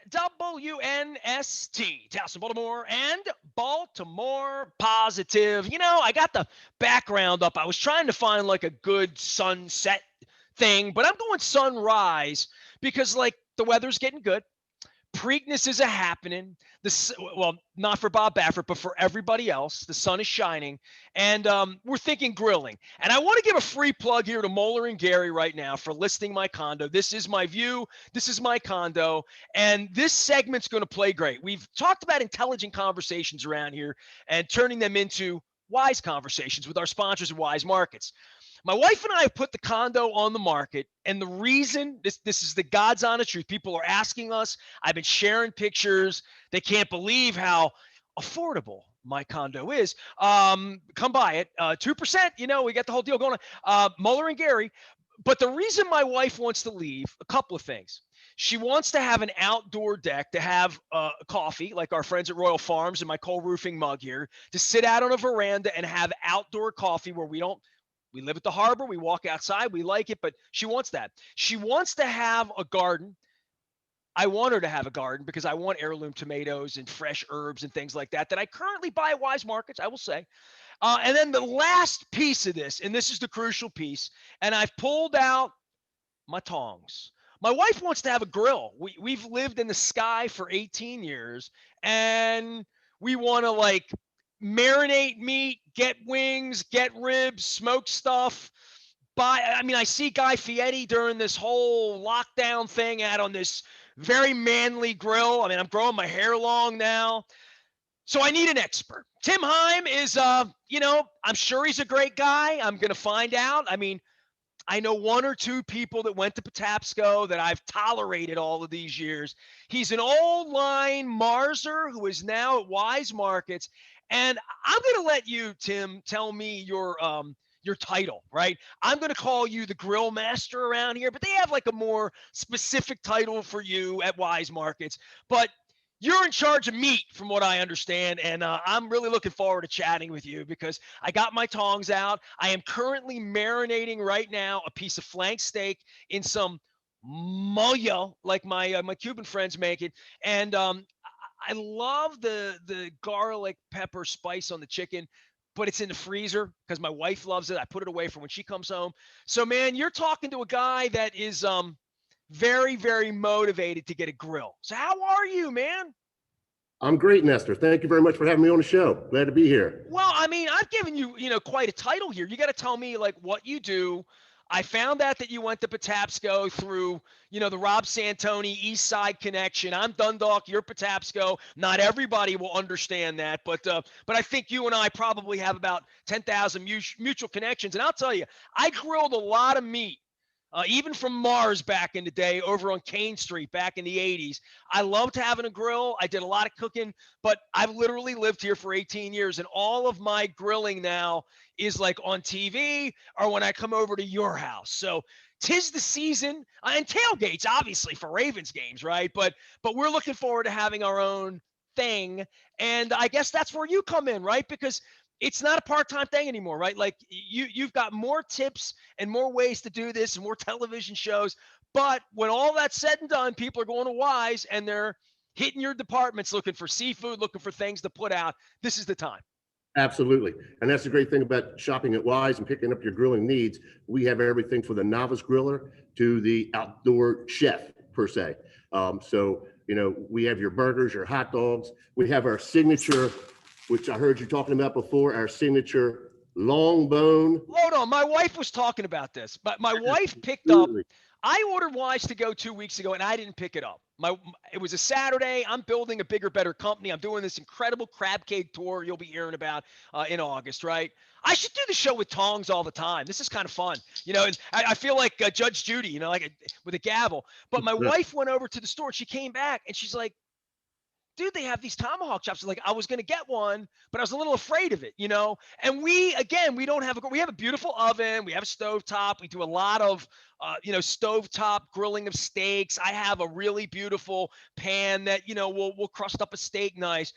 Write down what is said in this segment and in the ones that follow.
WNST, Towson, Baltimore, and Baltimore Positive. I got the background up. I was trying to find like a good sunset thing, but I'm going sunrise because like the weather's getting good. Preakness is a happening. Well, not for Bob Baffert, but for everybody else. The sun is shining, and we're thinking grilling. And I want to give a free plug here to Moeller and Gary right now for listing my condo. This is my view. This is my condo, and this segment's going to play great. We've talked about intelligent conversations around here and turning them into wise conversations with our sponsors at Wise Markets. My wife and I have put the condo on the market, and the reason this is the God's honest truth. People are asking us. I've been sharing pictures. They can't believe how affordable my condo is. Come buy it. 2%. We got the whole deal going on. Muller and Gary. But the reason my wife wants to leave, a couple of things. She wants to have an outdoor deck to have coffee, like our friends at Royal Farms and my coal roofing mug here, to sit out on a veranda and have outdoor coffee where we live at the harbor. We walk outside. We like it, but she wants that. She wants to have a garden. I want her to have a garden because I want heirloom tomatoes and fresh herbs and things like that I currently buy at Wise Markets, I will say. And then the last piece of this, and this is the crucial piece, and I've pulled out my tongs. My wife wants to have a grill. We've lived in the sky for 18 years, and we want to like marinate meat, get wings, get ribs, smoke stuff. I see Guy Fieri during this whole lockdown thing out on this very manly grill. I mean, I'm growing my hair long now. So I need an expert. Tim Heim is, I'm sure he's a great guy. I'm going to find out. I mean, I know one or two people that went to Patapsco that I've tolerated all of these years. He's an old line Marzer who is now at Wise Markets. And I'm going to let you, Tim, tell me your title, right? I'm going to call you the grill master around here, but they have like a more specific title for you at Wise Markets. But you're in charge of meat, from what I understand, and I'm really looking forward to chatting with you because I got my tongs out. I am currently marinating right now a piece of flank steak in some mayo, like my Cuban friends make it, and I love the garlic pepper spice on the chicken, but it's in the freezer because my wife loves it. I put it away for when she comes home. So, man, you're talking to a guy that is very, very motivated to get a grill. So how are you, man? I'm great, Nestor. Thank you very much for having me on the show. Glad to be here. Well, I mean, I've given you, quite a title here. You got to tell me like what you do. I found out that you went to Patapsco through, the Rob Santoni East Side connection. I'm Dundalk, you're Patapsco. Not everybody will understand that, but I think you and I probably have about 10,000 mutual connections. And I'll tell you, I grilled a lot of meat even from Mars back in the day over on Kane Street back in the 80s. I loved having a grill. I did a lot of cooking, but I've literally lived here for 18 years, and all of my grilling now is like on TV or when I come over to your house. So 'tis the season, and tailgates, obviously, for Ravens games, right? But we're looking forward to having our own thing, and I guess that's where you come in, right? Because it's not a part-time thing anymore, right? Like you've got more tips and more ways to do this and more television shows. But when all that's said and done, people are going to Wise and they're hitting your departments looking for seafood, looking for things to put out. This is the time. Absolutely. And that's the great thing about shopping at Wise and picking up your grilling needs. We have everything from the novice griller to the outdoor chef, per se. We have your burgers, your hot dogs. We have our signature, which I heard you talking about before, our signature long bone. Hold on. My wife was talking about this, but my wife picked up. Absolutely. I ordered Wise to go 2 weeks ago, and I didn't pick it up. It was a Saturday. I'm building a bigger, better company. I'm doing this incredible crab cake tour you'll be hearing about in August, right? I should do the show with tongs all the time. This is kind of fun, and I feel like Judge Judy, with a gavel. But my wife went over to the store. She came back, and she's like, dude, they have these tomahawk chops. Like, I was going to get one, but I was a little afraid of it, And we don't have we have a beautiful oven. We have a stovetop. We do a lot of, stovetop grilling of steaks. I have a really beautiful pan that, we'll crust up a steak nice,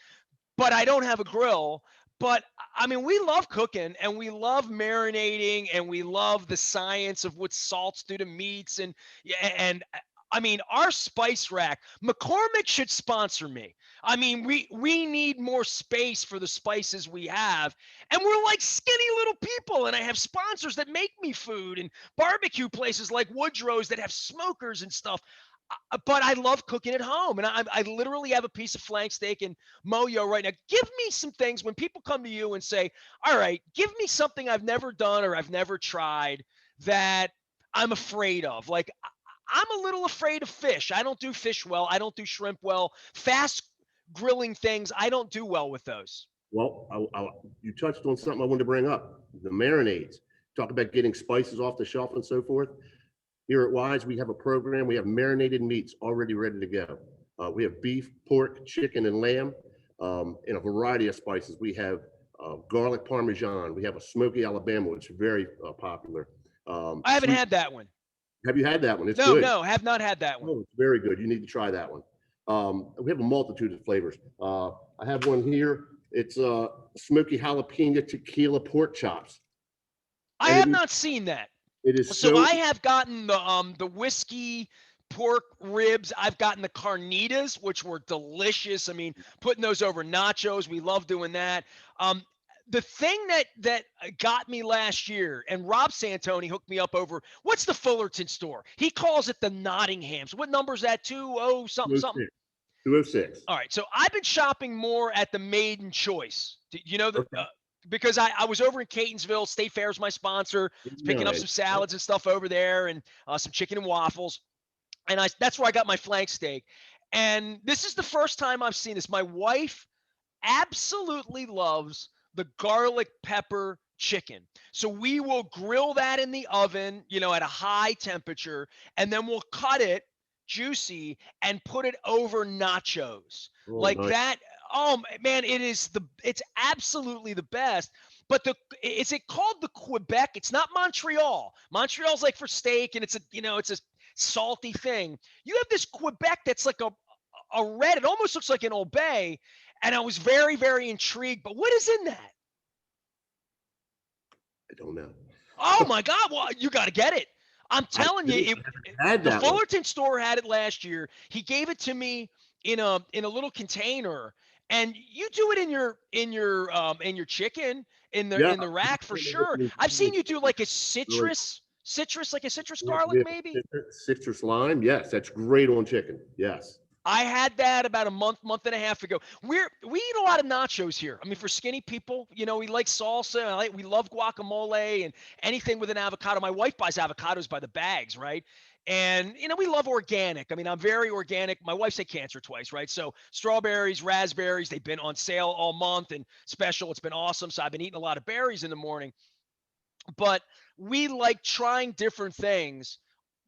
but I don't have a grill. But I mean, we love cooking and we love marinating and we love the science of what salts do to meats. And I mean, our spice rack, McCormick should sponsor me. I mean, we need more space for the spices we have. And we're like skinny little people. And I have sponsors that make me food and barbecue places like Woodrow's that have smokers and stuff. But I love cooking at home. And I literally have a piece of flank steak and Moyo right now. Give me some things when people come to you and say, all right, give me something I've never done or I've never tried that I'm afraid of. Like, I'm a little afraid of fish. I don't do fish well. I don't do shrimp well. Fast grilling things, I don't do well with those. Well, you touched on something I wanted to bring up, the marinades. Talk about getting spices off the shelf and so forth. Here at Wise, we have a program. We have marinated meats already ready to go. We have beef, pork, chicken, and lamb in a variety of spices. We have garlic parmesan. We have a smoky Alabama, which is very popular. I haven't had that one. Have you had that one? It's No, good. no, have not had that one. Oh, it's very good. You need to try that one. We have a multitude of flavors. I have one here. It's smoky jalapeno tequila pork chops. I have not seen that. It is So I have gotten the whiskey pork ribs. I've gotten the carnitas, which were delicious. I mean, putting those over nachos, we love doing that. The thing that got me last year, and Rob Santoni hooked me up over, what's the Fullerton store? He calls it the Nottinghams. What number is that? 20 something something? 206. All right. So I've been shopping more at the Maiden Choice. You know, because I was over in Catonsville. State Fair is my sponsor. Picking up some salads and stuff over there and some chicken and waffles. And that's where I got my flank steak. And this is the first time I've seen this. My wife absolutely loves the garlic pepper chicken. So we will grill that in the oven, you know, at a high temperature, and then we'll cut it juicy and put it over nachos. Like nice. that. Oh man, it's absolutely the best. But is it called the Quebec? It's not Montreal. Montreal's like for steak and it's a salty thing. You have this Quebec that's like a red, it almost looks like an Old Bay. And I was very, very intrigued. But what is in that? I don't know. Oh my God! Well, you got to get it. I'm telling you, the Fullerton store had it last year. He gave it to me in a little container, and you do it in your chicken in the rack for sure. I've seen you do like a citrus garlic maybe. Citrus lime, yes, that's great on chicken. Yes. I had that about a month and a half ago. We eat a lot of nachos here. I mean, for skinny people, you know, we like salsa. We love guacamole and anything with an avocado. My wife buys avocados by the bags, right? And, you know, we love organic. I mean, I'm very organic. My wife's had cancer twice, right? So strawberries, raspberries, they've been on sale all month and special. It's been awesome. So I've been eating a lot of berries in the morning. But we like trying different things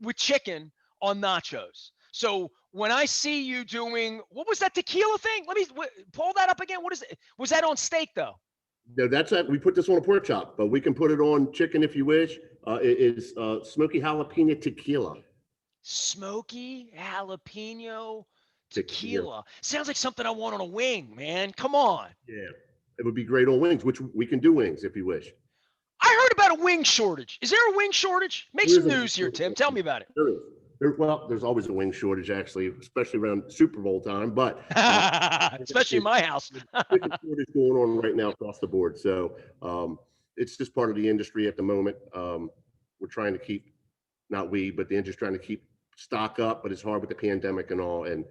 with chicken on nachos. So when I see you doing, what was that tequila thing? Let me pull that up again. What is it? Was that on steak though? No, we put this on a pork chop, but we can put it on chicken if you wish. It is smoky jalapeno tequila. Smoky jalapeno tequila. Sounds like something I want on a wing, man. Come on. Yeah, it would be great on wings, which we can do wings if you wish. I heard about a wing shortage. Is there a wing shortage? Make some news here, Tim. Tell me about it. There is. Well, there's always a wing shortage, actually, especially around Super Bowl time. But especially in my house, shortage going on right now across the board. So it's just part of the industry at the moment. We're trying to keep, not we, but the industry trying to keep stock up. But it's hard with the pandemic and all, and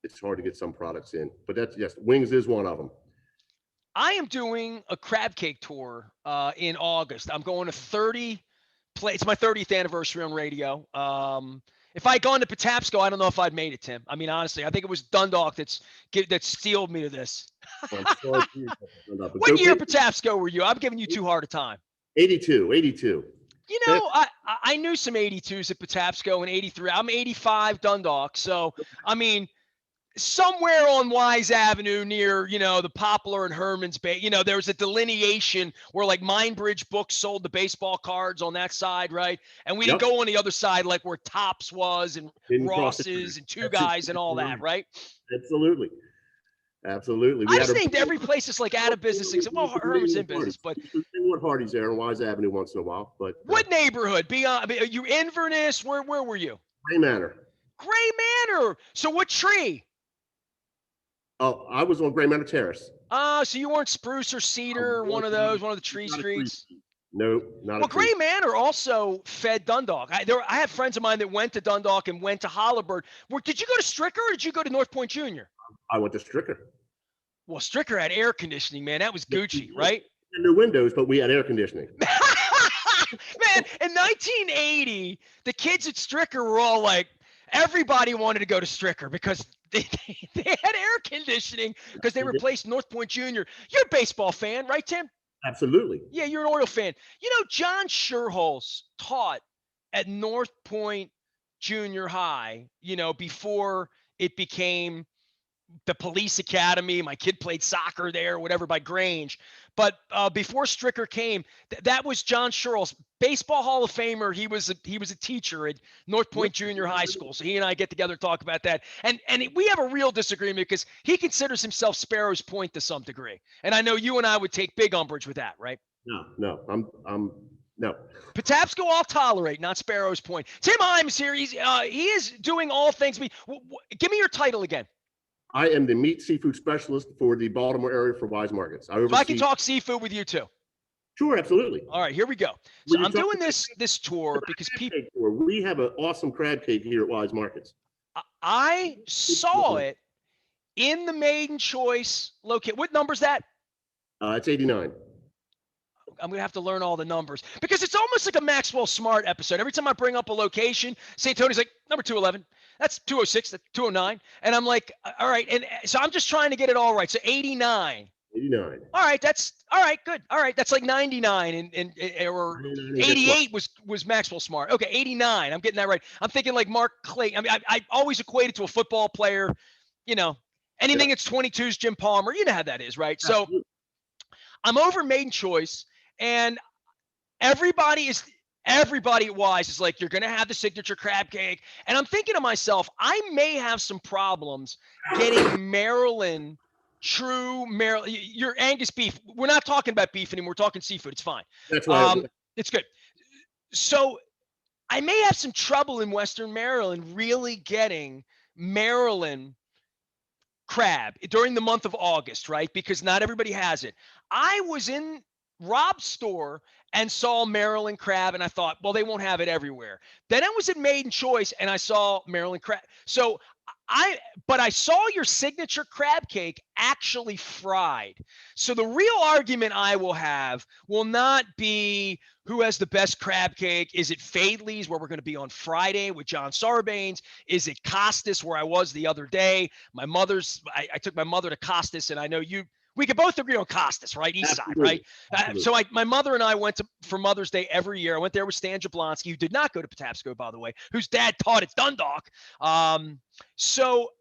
it's hard to get some products in. But wings is one of them. I am doing a crab cake tour in August. I'm going to 30. It's my 30th anniversary on radio. If I had gone to Patapsco, I don't know if I'd made it, Tim. I mean, honestly, I think it was Dundalk that steeled me to this. What year Patapsco were you? I'm giving you too hard a time. 82. You know, I knew some 82s at Patapsco and 83. I'm 85 Dundalk. So, I mean, somewhere on Wise Avenue near, you know, the Poplar and Herman's Bay, you know, there was a delineation where like Mindbridge Books sold the baseball cards on that side, right? And we didn't go on the other side, like where Tops was and Ross's and Two Guys and all that, right? Absolutely. I just named every place that's like out of business except, well, Herman's in business, but what Hardee's there on Wise Avenue once in a while. But what neighborhood? Are you Inverness? Where were you? Gray Manor. Gray Manor. So what tree? Oh, I was on Gray Manor Terrace. So you weren't Spruce or Cedar, one of the tree streets? No, not Well, a tree. Gray Manor also fed Dundalk. I have friends of mine that went to Dundalk and went to Holabird. Did you go to Stricker or did you go to North Point Junior? I went to Stricker. Well, Stricker had air conditioning, man. That was Gucci, right? No windows, but we had air conditioning. Man, in 1980, the kids at Stricker were all like, everybody wanted to go to Stricker because they had air conditioning because they replaced North Point Junior. You're a baseball fan, right, Tim? Absolutely. Yeah, you're an Oriole fan. You know, John Scherholz taught at North Point Junior High, before it became the police academy. My kid played soccer there, whatever, by Grange. But before Stricker came, that was John Scherles, baseball Hall of Famer. He was a teacher at North Point Junior High School. So he and I get together and talk about that. And we have a real disagreement because he considers himself Sparrows Point to some degree. And I know you and I would take big umbrage with that, right? No, I'm no. Patapsco I'll tolerate, not Sparrows Point. Tim Himes here. He is doing all things. Give me your title again. I am the meat seafood specialist for the Baltimore area for Weis Markets. So I can talk seafood with you too. Sure, absolutely. All right, here we go. So I'm doing this tour because people. We have an awesome crab cake here at Weis Markets. I saw it in the Maiden Choice location. What number's that? It's 89. I'm going to have to learn all the numbers because it's almost like a Maxwell Smart episode. Every time I bring up a location, St. Tony's like, number 211. That's 206. That's 209. And I'm like, all right. And so I'm just trying to get it all right. So 89. 89. All right. That's all right. Good. All right. That's like 99 or 88 was Maxwell Smart. Okay. 89. I'm getting that right. I'm thinking like Mark Clay. I mean, I always equate it to a football player, anything that's 22 is Jim Palmer. You know how that is, right? Absolutely. So I'm over Maiden Choice. And everybody at Weis is like, you're going to have the signature crab cake. And I'm thinking to myself, I may have some problems getting Maryland, true Maryland, your Angus beef. We're not talking about beef anymore. We're talking seafood. It's fine. That's right. It's good. So I may have some trouble in Western Maryland really getting Maryland crab during the month of August, right? Because not everybody has it. I was in Rob's store and saw Maryland crab, and I thought, well, they won't have it everywhere. Then I was at Maiden Choice and I saw Maryland crab. So I saw your signature crab cake actually fried. So the real argument I will have will not be who has the best crab cake. Is it Fadley's, where we're going to be on Friday with John Sarbanes? Is it Costas, where I was the other day? I took my mother to Costas, and I know we could both agree on Costas, right? East side, right? So my mother and I went for Mother's Day every year. I went there with Stan Jablonski, who did not go to Patapsco, by the way, whose dad taught at Dundalk. So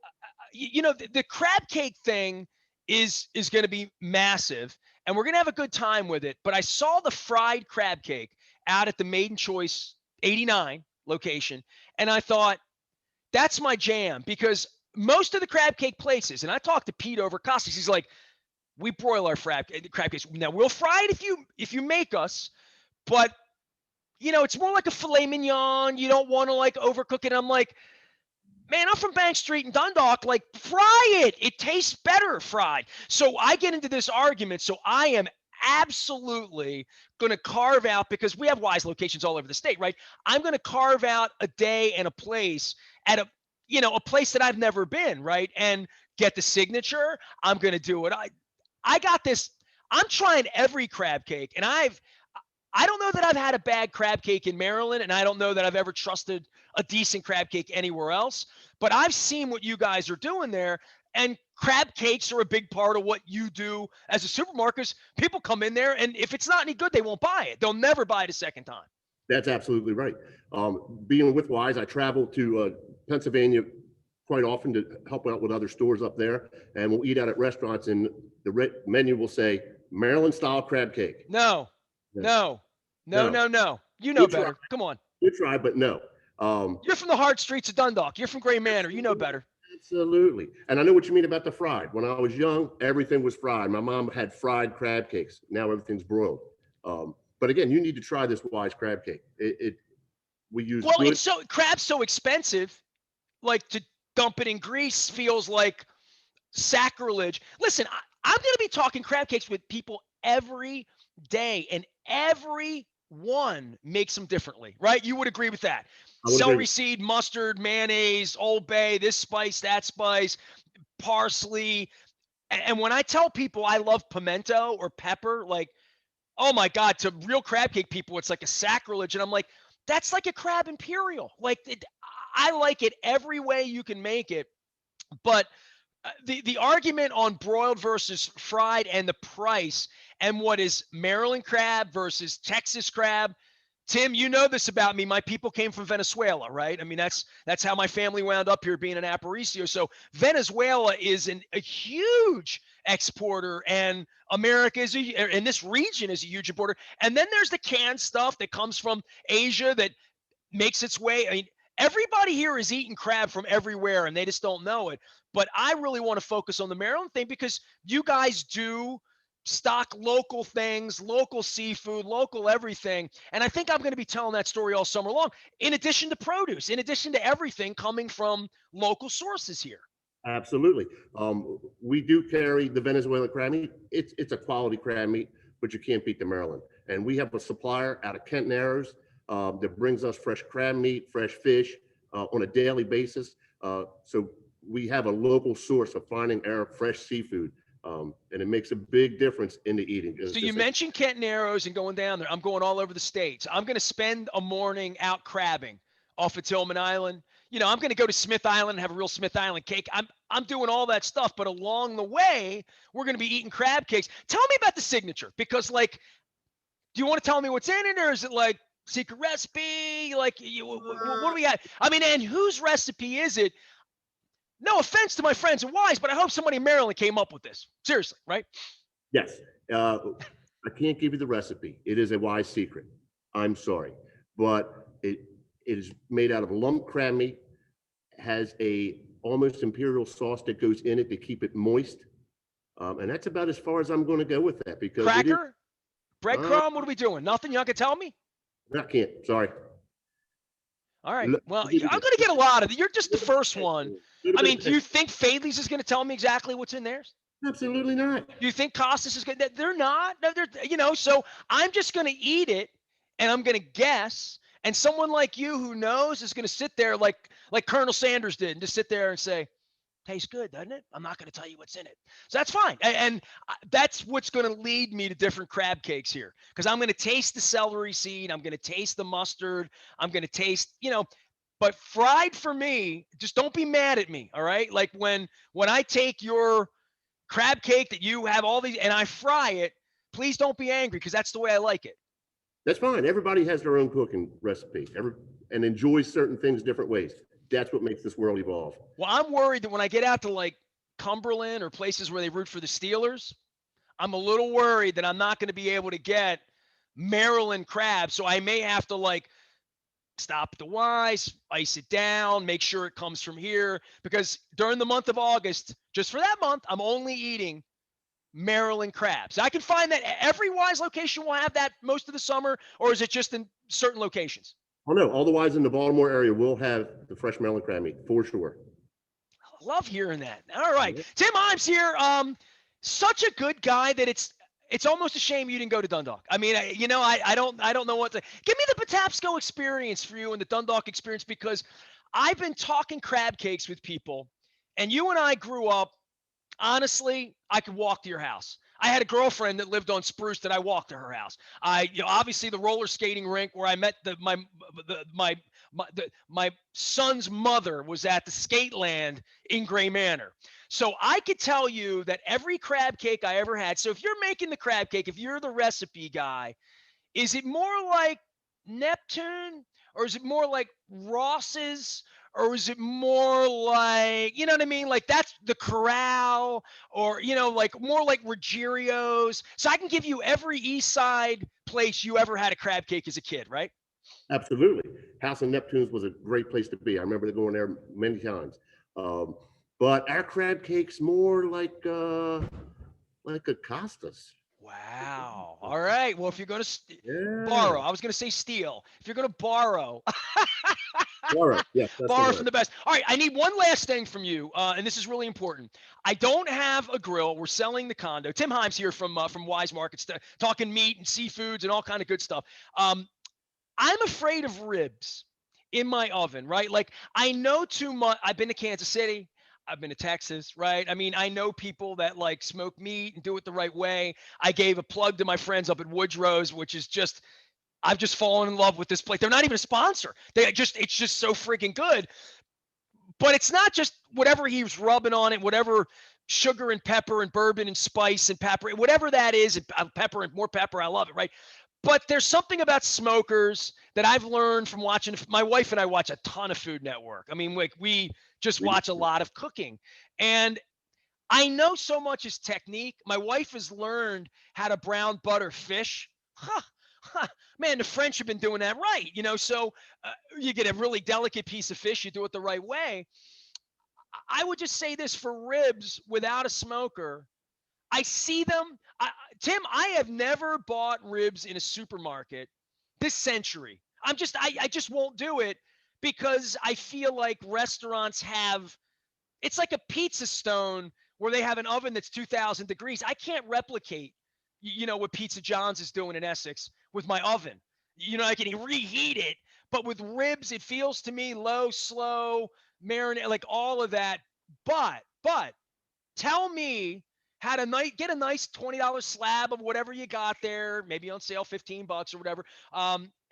the crab cake thing is going to be massive, and we're going to have a good time with it. But I saw the fried crab cake out at the Maiden Choice 89 location, and I thought, that's my jam, because most of the crab cake places, and I talked to Pete over Costas, he's like, we broil our crab cakes. Now we'll fry it if you make us, but it's more like a filet mignon. You don't want to like overcook it. I'm like, man, I'm from Bank Street in Dundalk. Like, fry it. It tastes better fried. So I get into this argument. So I am absolutely going to carve out, because we have Weis locations all over the state, right? I'm going to carve out a day and a place at a place that I've never been, right? And get the signature. I'm going to do it. I got this. I'm trying every crab cake, and I don't know that I've had a bad crab cake in Maryland, and I don't know that I've ever trusted a decent crab cake anywhere else, but I've seen what you guys are doing there, and crab cakes are a big part of what you do as a supermarket. People come in there, and if it's not any good, they won't buy it. They'll never buy it a second time. That's absolutely right. Being with Weis, I travel to Pennsylvania quite often to help out with other stores up there, and we'll eat out at restaurants, and the menu will say Maryland style crab cake. No. You know better. Come on. You try, but no. You're from the hard streets of Dundalk. You're from Gray Manor. You know better. Absolutely. And I know what you mean about the fried. When I was young, everything was fried. My mom had fried crab cakes. Now everything's broiled. But again, you need to try this Weis crab cake. We use Well, good. it's so crab's so expensive, like to dump it in grease feels like sacrilege. Listen, I'm going to be talking crab cakes with people every day, and every one makes them differently, right? You would agree with that. I would agree Celery with seed, mustard, mayonnaise, Old Bay, this spice, that spice, parsley. And when I tell people I love pimento or pepper, like, oh my God, to real crab cake people, it's like a sacrilege. And I'm like, that's like a crab imperial. Like, I like it every way you can make it. But the argument on broiled versus fried and the price and what is Maryland crab versus Texas crab. Tim, you know this about me. My people came from Venezuela, right? I mean, that's how my family wound up here being an Aparicio. So Venezuela is a huge exporter, and America is and this region is a huge importer. And then there's the canned stuff that comes from Asia that makes its way. I mean, everybody here is eating crab from everywhere and they just don't know it. But I really want to focus on the Maryland thing because you guys do stock local things, local seafood, local everything. And I think I'm going to be telling that story all summer long, in addition to produce, in addition to everything coming from local sources here. absolutely. We do carry the Venezuela crab meat. It's a quality crab meat, but you can't beat the Maryland. And we have a supplier out of Kent Narrows that brings us fresh crab meat, fresh fish on a daily basis. So we have a local source of finding our fresh seafood, and it makes a big difference in the eating. So you mentioned Kent Narrows and going down there. I'm going all over the states. I'm going to spend a morning out crabbing off of Tillman Island. You know, I'm going to go to Smith Island and have a real Smith Island cake. I'm doing all that stuff, but along the way, we're going to be eating crab cakes. Tell me about the signature, because like, do you want to tell me what's in it, or is it like secret recipe? Like, what do we got? I mean, and whose recipe is it? No offense to my friends in Wise, but I hope somebody in Maryland came up with this. Seriously, right? Yes. I can't give you the recipe. It is a wise secret. I'm sorry. But it is made out of lump crab meat, has a almost imperial sauce that goes in it to keep it moist. And that's about as far as I'm going to go with that because it is. Cracker, breadcrumb. What are we doing? Nothing. You not gonna tell me? I can't. Sorry. All right. Let Well, me give you I'm this. gonna get a lot of it. You're just the first one. Little I bit mean, of do you taste. think Fadley's is gonna tell me exactly what's in theirs? Absolutely not. Do you think Costas is gonna? They're not. No, they're. You know. So I'm just gonna eat it, and I'm gonna guess. And someone like you who knows is gonna sit there like Colonel Sanders did, and just sit there and say, tastes good, doesn't it? I'm not going to tell you what's in it. So that's fine. And that's what's going to lead me to different crab cakes here, because I'm going to taste the celery seed. I'm going to taste the mustard. I'm going to taste, but fried for me, just don't be mad at me. All right. Like when I take your crab cake that you have all these and I fry it, please don't be angry, because that's the way I like it. That's fine. Everybody has their own cooking recipe and enjoys certain things different ways. That's what makes this world evolve. Well, I'm worried that when I get out to like Cumberland or places where they root for the Steelers, I'm a little worried that I'm not going to be able to get Maryland crab. So I may have to like stop at the Wise, ice it down, make sure it comes from here. Because during the month of August, just for that month, I'm only eating Maryland crabs. I can find that every Wise location will have that most of the summer, or is it just in certain locations? Oh no, otherwise in the Baltimore area, we'll have the fresh Maryland crab meat for sure. Love hearing that. All right. Tim Himes here. Such a good guy that it's almost a shame you didn't go to Dundalk. I mean, I don't know what to give me the Patapsco experience for you and the Dundalk experience, because I've been talking crab cakes with people, and you and I grew up. Honestly, I could walk to your house. I had a girlfriend that lived on Spruce that I walked to her house. Obviously the roller skating rink where I met my son's mother was at the skate land in Gray Manor. So I could tell you that every crab cake I ever had. So if you're making the crab cake, if you're the recipe guy, is it more like Neptune, or is it more like Ross's, or is it more like, you know what I mean? Like that's the Corral, or, like more like Ruggerio's. So I can give you every East Side place you ever had a crab cake as a kid, right? Absolutely. House of Neptunes was a great place to be. I remember going there many times. But our crab cake's more like a Costas. Wow. All right. Well, if you're going to borrow, Yeah. I was going to say steal. If you're going to borrow, All right. Yes, that's the borrow from word. the best. All right. I need one last thing from you, and this is really important. I don't have a grill. We're selling the condo. Tim Himes here from Wise Markets, talking meat and seafoods and all kind of good stuff. I'm afraid of ribs in my oven, right? Like I know too much. I've been to Kansas City. I've been to Texas, right? I mean, I know people that like smoke meat and do it the right way. I gave a plug to my friends up at Woodrow's, which is just, I've just fallen in love with this place. They're not even a sponsor. It's just so freaking good. But it's not just whatever he's rubbing on it, whatever sugar and pepper and bourbon and spice and pepper, whatever that is, and pepper and more pepper. I love it, right? But there's something about smokers that I've learned from watching. My wife and I watch a ton of Food Network. I mean, like we just We do. watch a lot of cooking. And I know so much is technique. My wife has learned how to brown butter fish. Huh, huh. Man, the French have been doing that right. So you get a really delicate piece of fish, you do it the right way. I would just say this for ribs without a smoker. I see them. Tim, I have never bought ribs in a supermarket this century. I just won't do it because I feel like restaurants have, it's like a pizza stone where they have an oven that's 2,000 degrees. I can't replicate, what Pizza John's is doing in Essex with my oven. I can reheat it, but with ribs, it feels to me low, slow, marinate, like all of that. But tell me how to get a nice $20 slab of whatever you got there, maybe on sale, $15 or whatever,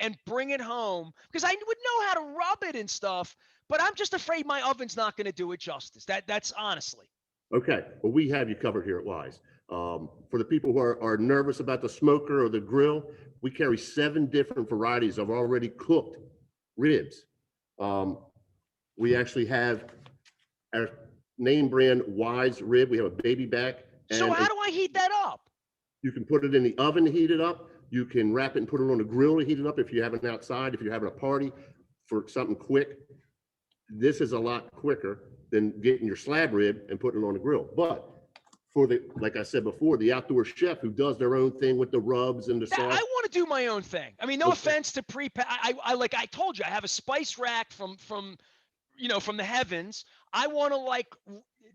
and bring it home because I would know how to rub it and stuff. But I'm just afraid my oven's not going to do it justice. That's honestly. Okay. Well, we have you covered here at Wise. For the people who are nervous about the smoker or the grill, we carry 7 different varieties of already cooked ribs. We actually have our name brand Wise rib. We have a baby back. So how do I heat that up? You can put it in the oven to heat it up. You can wrap it and put it on the grill to heat it up if you have it outside, if you're having a party for something quick. This is a lot quicker than getting your slab rib and putting it on the grill. But for like I said before, the outdoor chef who does their own thing with the rubs and the sauce. I want to do my own thing. I mean, no offense to I like I told you, I have a spice rack from the heavens. I want to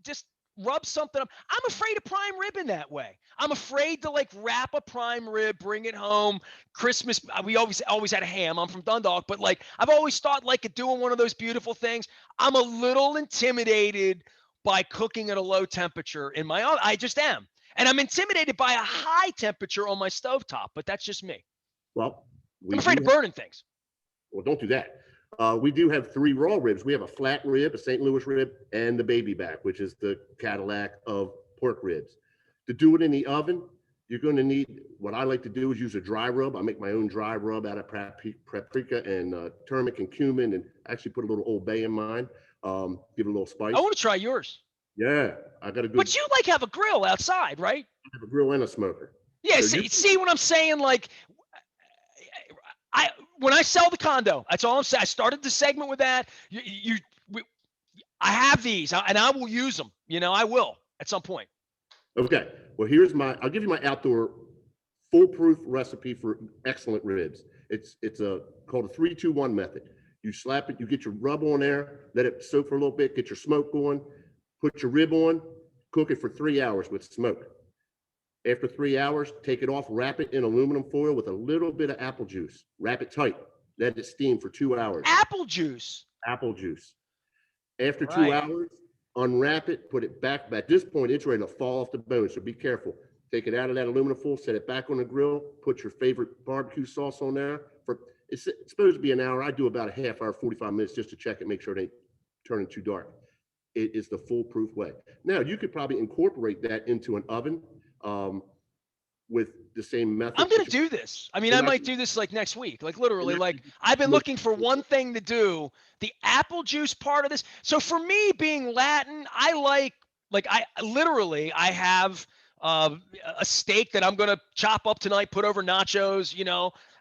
just rub something up. I'm afraid of prime rib in that way. I'm afraid to wrap a prime rib, bring it home. Christmas, we always had a ham. I'm from Dundalk, but I've always thought doing one of those beautiful things. I'm a little intimidated by cooking at a low temperature in my oven. I just am. And I'm intimidated by a high temperature on my stovetop, but that's just me. Well, I'm afraid of burning things. Well, don't do that. We do have 3 raw ribs. We have a flat rib, a St. Louis rib, and the baby back, which is the Cadillac of pork ribs. To do it in the oven, you're going to need, what I like to do is use a dry rub. I make my own dry rub out of paprika and turmeric and cumin, and actually put a little Old Bay in mine. Give it a little spice. I want to try yours. Yeah, I got a good. But you have a grill outside, right? I have a grill and a smoker. Yeah, so see what I'm saying? When I sell the condo, that's all I'm saying. I started the segment with that. I have these, and I will use them. I will at some point. Okay. Well, I'll give you my outdoor foolproof recipe for excellent ribs. It's called a 3-2-1 method. You slap it, you get your rub on there, let it soak for a little bit, get your smoke going, put your rib on, cook it for 3 hours with smoke. After 3 hours, take it off, wrap it in aluminum foil with a little bit of apple juice. Wrap it tight. Let it steam for 2 hours. Apple juice. Apple juice. After 2 hours, unwrap it, put it back. At this point, it's ready to fall off the bone, so be careful. Take it out of that aluminum foil, set it back on the grill, put your favorite barbecue sauce on there. It's supposed to be an hour. I do about a half hour, 45 minutes just to check it, make sure it ain't turning too dark. It is the foolproof way. Now, you could probably incorporate that into an oven with the same method. I'm going to do this. I mean, I might do this next week, literally, I've been looking for one thing to do, the apple juice part of this. So for me being Latin, I I have a steak that I'm going to chop up tonight, put over nachos,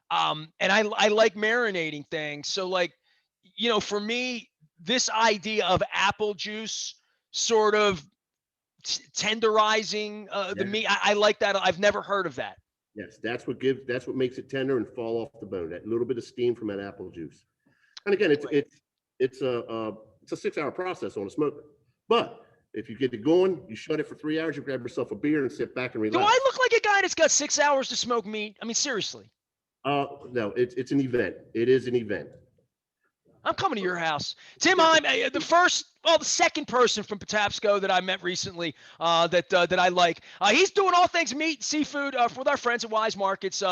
and I like marinating things. So for me, this idea of apple juice sort of tenderizing the Yeah. meat. I like that. I've never heard of that. Yes, that's what makes it tender and fall off the bone. That little bit of steam from that apple juice. And again, it's Great. it's it's a 6 hour process on a smoker. But if you get it going, you shut it for 3 hours, you grab yourself a beer and sit back and Do I relax. look like a guy that's got 6 hours to smoke meat? I mean, seriously. No, it's an event. It is an event. I'm coming to your house. Tim Heim, the second person from Patapsco that I met recently that I like. He's doing all things meat, seafood with our friends at Wise Markets.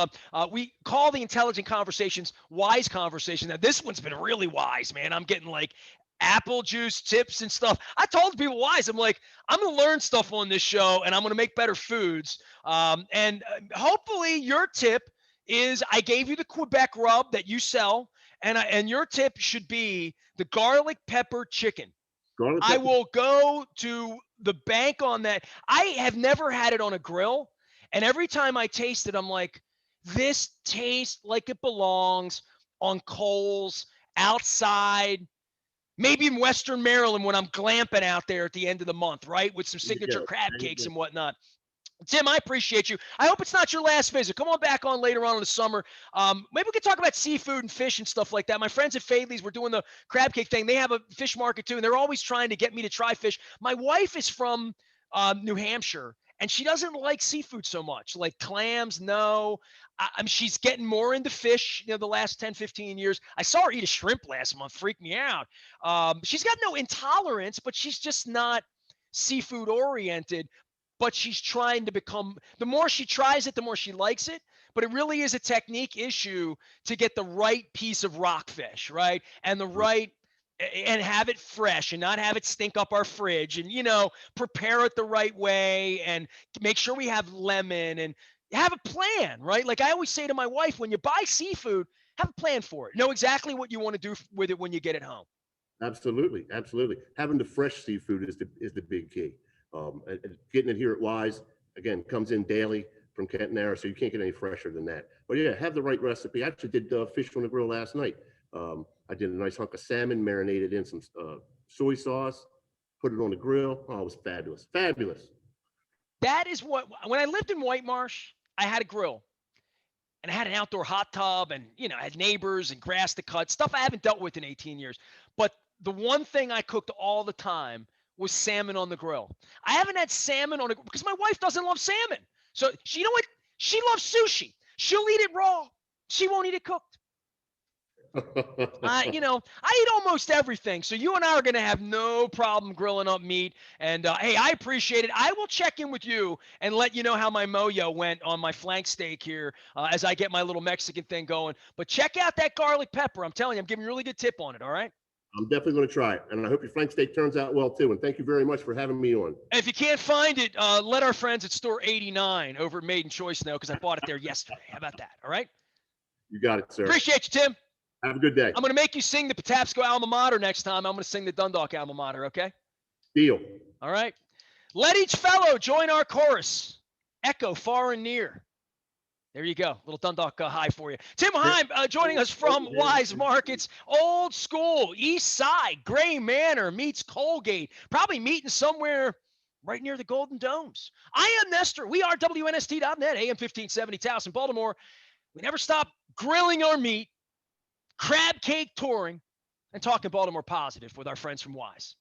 We call the intelligent conversations Wise Conversation. Now, this one's been really wise, man. I'm getting like apple juice tips and stuff. I told people Wise, I'm like, I'm going to learn stuff on this show and I'm going to make better foods. And hopefully your tip is I gave you the Quebec rub that you sell. And your tip should be the garlic pepper chicken. Garlic I pepper. will go to the bank on that. I have never had it on a grill, and every time I taste it, I'm like, this tastes like it belongs on coals outside, maybe in Western Maryland when I'm glamping out there at the end of the month, right, with some There you signature go. crab There you cakes go. and whatnot. Tim, I appreciate you. I hope it's not your last visit. Come on back on later on in the summer. Maybe we could talk about seafood and fish and stuff like that. My friends at Fadley's were doing the crab cake thing. They have a fish market too, and they're always trying to get me to try fish. My wife is from New Hampshire, and she doesn't like seafood so much. Like clams, no. She's getting more into fish, the last 10, 15 years. I saw her eat a shrimp last month. Freaked me out. She's got no intolerance, but she's just not seafood oriented, but she's trying to become, the more she tries it, the more she likes it. But it really is a technique issue to get the right piece of rockfish, right? And the right, and have it fresh and not have it stink up our fridge and, prepare it the right way and make sure we have lemon and have a plan, right? Like I always say to my wife, when you buy seafood, have a plan for it. Know exactly what you want to do with it when you get it home. Absolutely, absolutely. Having the fresh seafood is the big key. And getting it here at Wise again comes in daily from Kent and Arrow, so you can't get any fresher than that. But yeah, have the right recipe. I actually did fish on the grill last night. I did a nice hunk of salmon, marinated in some soy sauce, put it on the grill. Oh, it was fabulous, fabulous. That is when I lived in White Marsh, I had a grill and I had an outdoor hot tub and, I had neighbors and grass to cut, stuff I haven't dealt with in 18 years. But the one thing I cooked all the time was salmon on the grill. I haven't had salmon on a because my wife doesn't love salmon. So you know what? She loves sushi. She'll eat it raw. She won't eat it cooked. I eat almost everything. So you and I are going to have no problem grilling up meat. And hey, I appreciate it. I will check in with you and let you know how my moyo went on my flank steak here as I get my little Mexican thing going. But check out that garlic pepper. I'm telling you, I'm giving you a really good tip on it. All right. I'm definitely going to try it, and I hope your flank steak turns out well too. And thank you very much for having me on. And if you can't find it, let our friends at Store 89 over at Made in Choice know because I bought it there yesterday. How about that? All right. You got it, sir. Appreciate you, Tim. Have a good day. I'm going to make you sing the Patapsco alma mater next time. I'm going to sing the Dundalk alma mater, okay? Deal. All right. Let each fellow join our chorus. Echo far and near. There you go. Little Dundalk high for you. Tim Heim joining us from Wise Markets. Old school, East Side, Gray Manor meets Colgate. Probably meeting somewhere right near the Golden Domes. I am Nestor. We are WNST.net, AM 1570, Towson, Baltimore. We never stop grilling our meat, crab cake touring, and talking Baltimore positive with our friends from Wise.